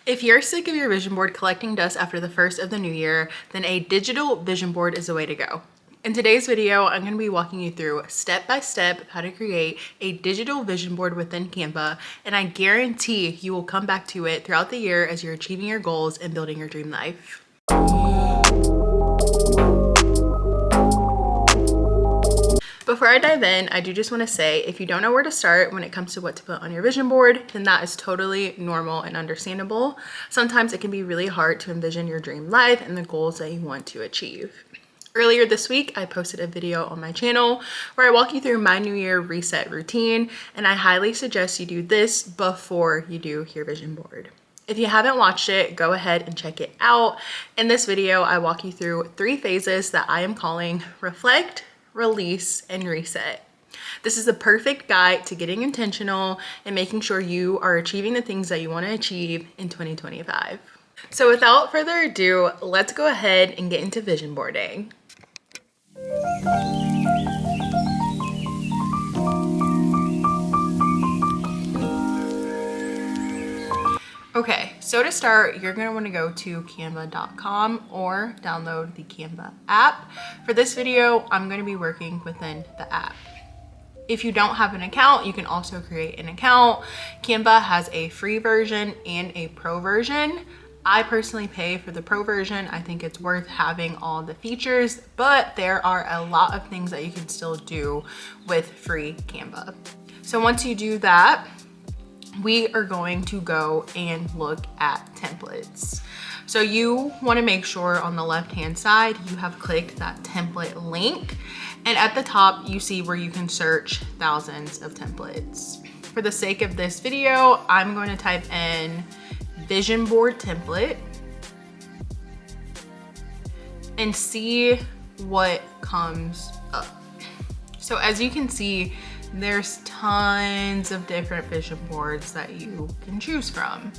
If you're sick of your vision board collecting dust after the first of the new year, then a digital vision board is the way to go. In today's video, I'm going to be walking you through step by step how to create a digital vision board within Canva, and I guarantee you will come back to it throughout the year as you're achieving your goals and building your dream life. Before I dive in, I do just want to say, if you don't know where to start when it comes to what to put on your vision board, then that is totally normal and understandable. Sometimes it can be really hard to envision your dream life and the goals that you want to achieve. Earlier this week, I posted a video on my channel where I walk you through my New Year reset routine, and I highly suggest you do this before you do your vision board. If you haven't watched it, go ahead and check it out. In this video, I walk you through 3 phases that I am calling reflect, release, and reset. This is the perfect guide to getting intentional and making sure you are achieving the things that you want to achieve in 2025. So without further ado, let's go ahead and get into vision boarding. Okay, so to start, you're going to want to go to canva.com or download the Canva app. For this video, I'm going to be working within the app. If you don't have an account, you can also create an account. Canva has a free version and a pro version. I personally pay for the pro version. I think it's worth having all the features, but there are a lot of things that you can still do with free Canva. So once you do that, we are going to go and look at templates. So you want to make sure on the left-hand side, you have clicked that template link. And at the top, you see where you can search thousands of templates. For the sake of this video, I'm going to type in vision board template and see what comes up. So as you can see, there's tons of different vision boards that you can choose from.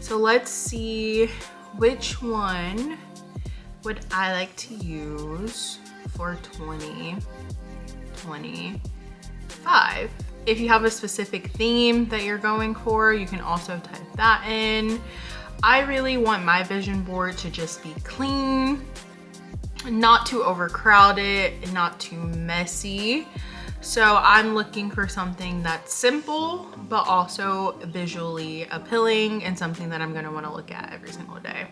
So let's see which one would I like to use for 2025. If you have a specific theme that you're going for, you can also type that in. I really want my vision board to just be clean, not too overcrowded, and not too messy. So I'm looking for something that's simple, but also visually appealing and something that I'm gonna wanna look at every single day.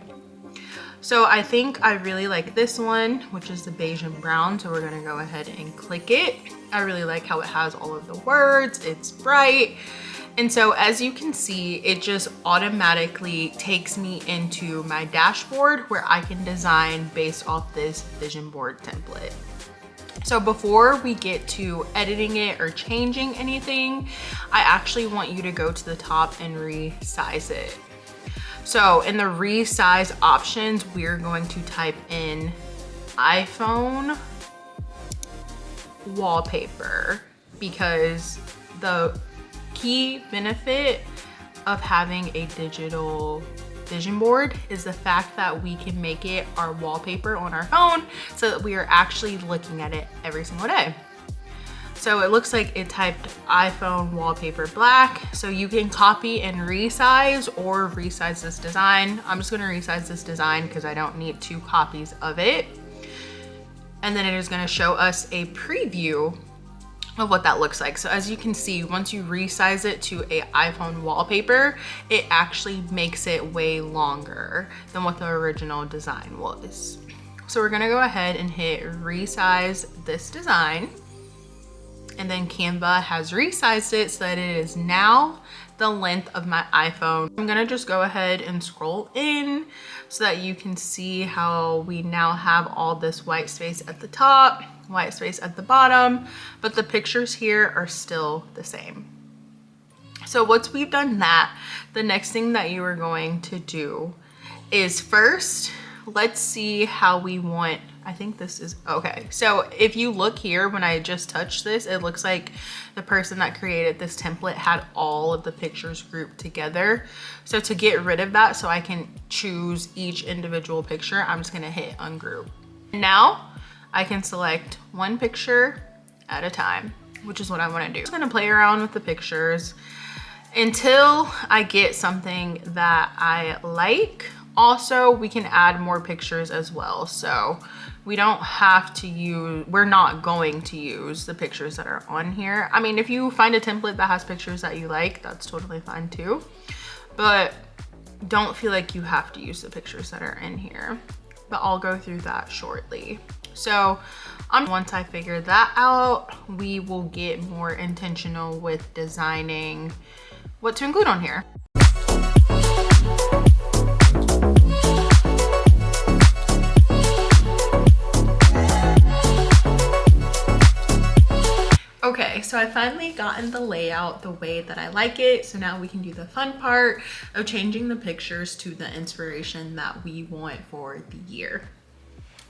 So I think I really like this one, which is the beige and brown. So we're gonna go ahead and click it. I really like how it has all of the words, it's bright. And so as you can see, it just automatically takes me into my dashboard where I can design based off this vision board template. So before we get to editing it or changing anything, I actually want you to go to the top and resize it. So in the resize options, we're going to type in iPhone wallpaper, because the key benefit of having a digital vision board is the fact that we can make it our wallpaper on our phone so that we are actually looking at it every single day. So it looks like it typed iPhone wallpaper black. So you can copy and resize or resize this design. I'm just gonna resize this design because I don't need 2 copies of it. And then it is gonna show us a preview of what that looks like. So as you can see, once you resize it to a iPhone wallpaper, it actually makes it way longer than what the original design was. So we're gonna go ahead and hit resize this design. And then Canva has resized it so that it is now the length of my iPhone. I'm gonna just go ahead and scroll in so that you can see how we now have all this white space at the top, white space at the bottom, but the pictures here are still the same. So once we've done that, the next thing that you are going to do is first, let's see how we want, I think this is, okay. So if you look here, when I just touched this, it looks like the person that created this template had all of the pictures grouped together. So to get rid of that, so I can choose each individual picture, I'm just gonna hit ungroup. Now I can select one picture at a time, which is what I wanna do. I'm just gonna play around with the pictures until I get something that I like. Also, we can add more pictures as well. So we don't have to use, we're not going to use the pictures that are on here. I mean, if you find a template that has pictures that you like, that's totally fine too. But don't feel like you have to use the pictures that are in here. But I'll go through that shortly. So once I figure that out, we will get more intentional with designing what to include on here. Okay, so I finally gotten the layout the way that I like it. So now we can do the fun part of changing the pictures to the inspiration that we want for the year.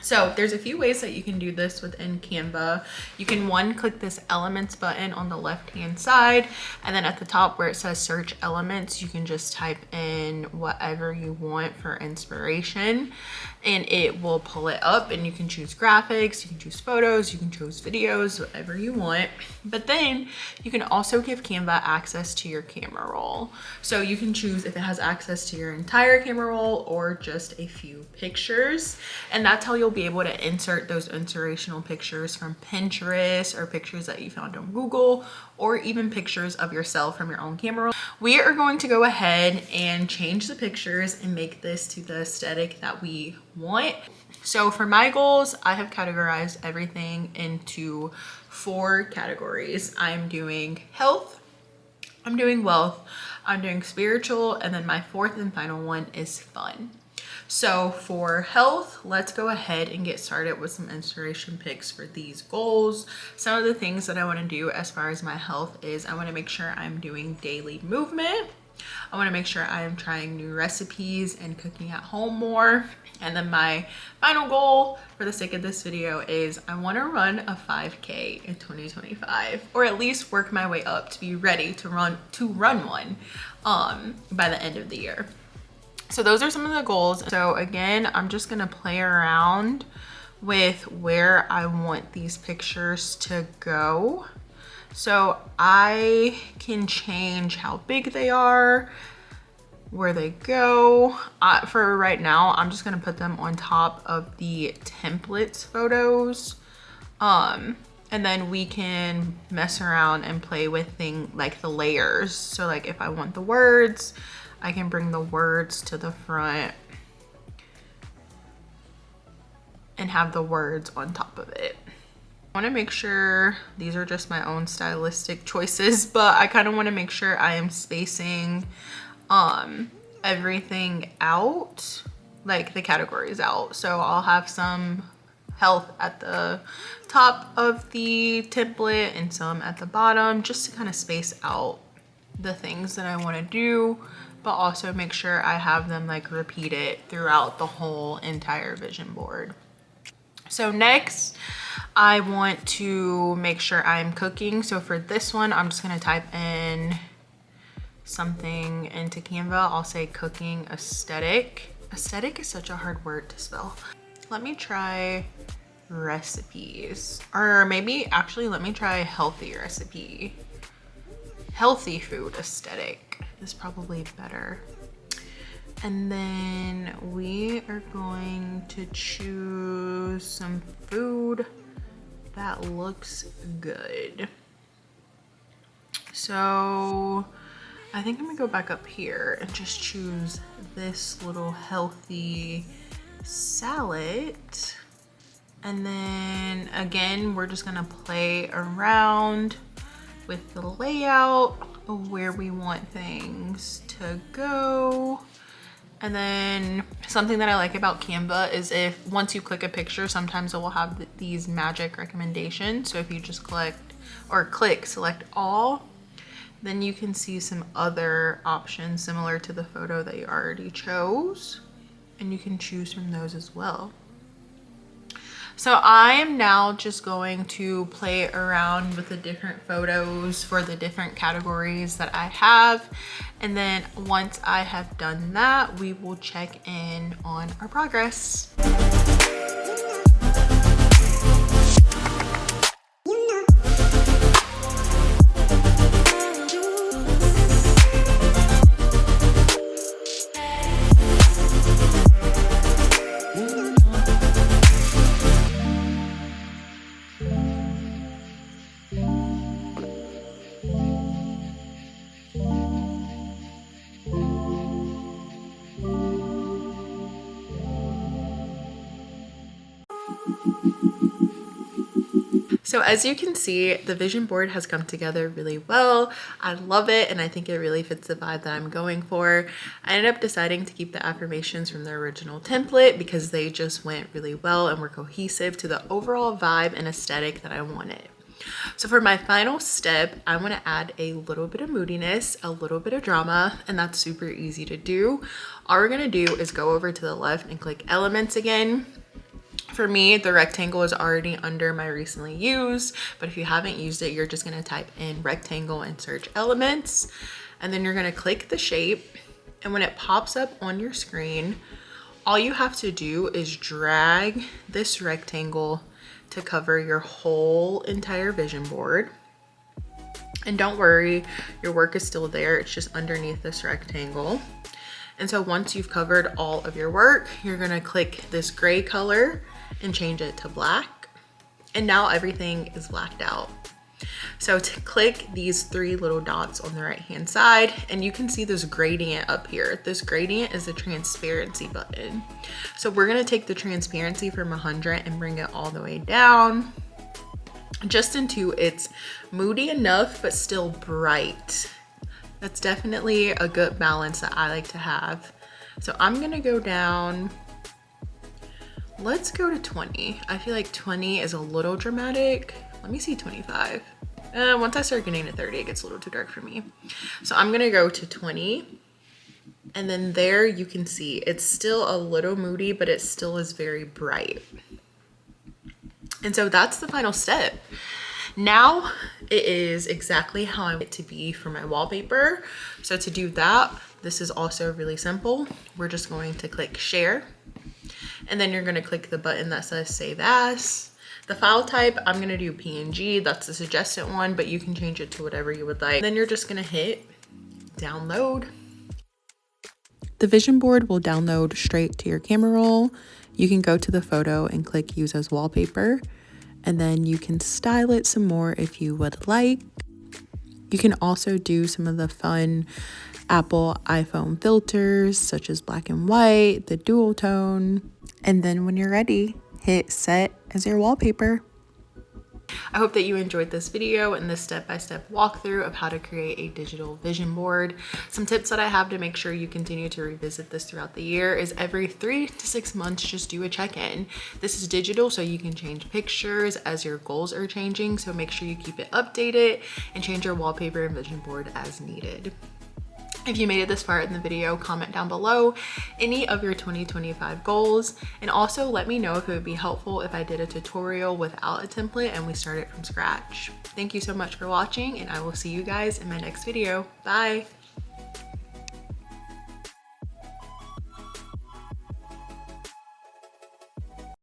So there's a few ways that you can do this within Canva. You can click this elements button on the left-hand side, and then at the top where it says search elements, you can just type in whatever you want for inspiration and it will pull it up, and you can choose graphics, you can choose photos, you can choose videos, whatever you want. But then you can also give Canva access to your camera roll. So you can choose if it has access to your entire camera roll or just a few pictures. And that's how you'll be able to insert those inspirational pictures from Pinterest or pictures that you found on Google, or even pictures of yourself from your own camera roll. We are going to go ahead and change the pictures and make this to the aesthetic that we want. So for my goals, I have categorized everything into 4 categories. I'm doing health, I'm doing wealth, I'm doing spiritual, and then my 4th and final one is fun. So for health, let's go ahead and get started with some inspiration picks for these goals. Some of the things that I want to do as far as my health is I want to make sure I'm doing daily movement. I want to make sure I am trying new recipes and cooking at home more. And then my final goal for the sake of this video is I want to run a 5K in 2025, or at least work my way up to be ready to run one by the end of the year. So those are some of the goals. So again, I'm just gonna play around with where I want these pictures to go. So I can change how big they are, where they go. For right now, I'm just gonna put them on top of the templates photos. And then we can mess around and play with things like the layers. So like if I want the words, I can bring the words to the front and have the words on top of it. I want to make sure these are just my own stylistic choices, but I kind of want to make sure I am spacing everything out, like the categories out. So I'll have some health at the top of the template and some at the bottom, just to kind of space out the things that I want to do, but also make sure I have them like repeated throughout the whole entire vision board. So next, I want to make sure I'm cooking. So for this one, I'm just gonna type in something into Canva. I'll say cooking aesthetic. Aesthetic is such a hard word to spell. Let me try recipes, or maybe actually let me try healthy recipe. Healthy food aesthetic is probably better. And then we are going to choose some food that looks good. So I think I'm gonna go back up here and just choose this little healthy salad. And then again, we're just gonna play around with the layout of where we want things to go. And then something that I like about Canva is if once you click a picture, sometimes it will have these magic recommendations. So if you just click select all, then you can see some other options similar to the photo that you already chose, and you can choose from those as well. So I am now just going to play around with the different photos for the different categories that I have. And then once I have done that, we will check in on our progress. So as you can see, the vision board has come together really well. I love it, and I think it really fits the vibe that I'm going for. I ended up deciding to keep the affirmations from the original template because they just went really well and were cohesive to the overall vibe and aesthetic that I wanted. So for my final step, I want to add a little bit of moodiness, a little bit of drama, and that's super easy to do. All we're going to do is go over to the left and click elements again. For me, the rectangle is already under my recently used, but if you haven't used it, you're just going to type in rectangle and search elements, and then you're going to click the shape, and when it pops up on your screen, all you have to do is drag this rectangle to cover your whole entire vision board. And don't worry, your work is still there, it's just underneath this rectangle. And so once you've covered all of your work, you're going to click this gray color and change it to black, and now everything is blacked out. So to click these three little dots on the right hand side, and you can see this gradient up here. This gradient is the transparency button. So we're going to take the transparency from 100 and bring it all the way down just into it's moody enough but still bright. That's definitely a good balance that I like to have. So I'm going to go down. Let's go to 20. I feel like 20 is a little dramatic. Let me see 25. Once I start getting to 30, it gets a little too dark for me. So I'm gonna go to 20. And then there you can see it's still a little moody, but it still is very bright. And so that's the final step. Now it is exactly how I want it to be for my wallpaper. So to do that, this is also really simple. We're just going to click share. And then you're going to click the button that says save as. The file type, I'm going to do PNG. That's the suggested one, but you can change it to whatever you would like. Then you're just going to hit download. The vision board will download straight to your camera roll. You can go to the photo and click use as wallpaper, and then you can style it some more if you would like. You can also do some of the fun Apple iPhone filters such as black and white, the dual tone, and then when you're ready, hit set as your wallpaper. I hope that you enjoyed this video and this step-by-step walkthrough of how to create a digital vision board. Some tips that I have to make sure you continue to revisit this throughout the year is every 3 to 6 months, just do a check-in. This is digital, so you can change pictures as your goals are changing, so make sure you keep it updated and change your wallpaper and vision board as needed. If you made it this far in the video, comment down below any of your 2025 goals, and also let me know if it would be helpful if I did a tutorial without a template and we started from scratch. Thank you so much for watching, and I will see you guys in my next video. Bye!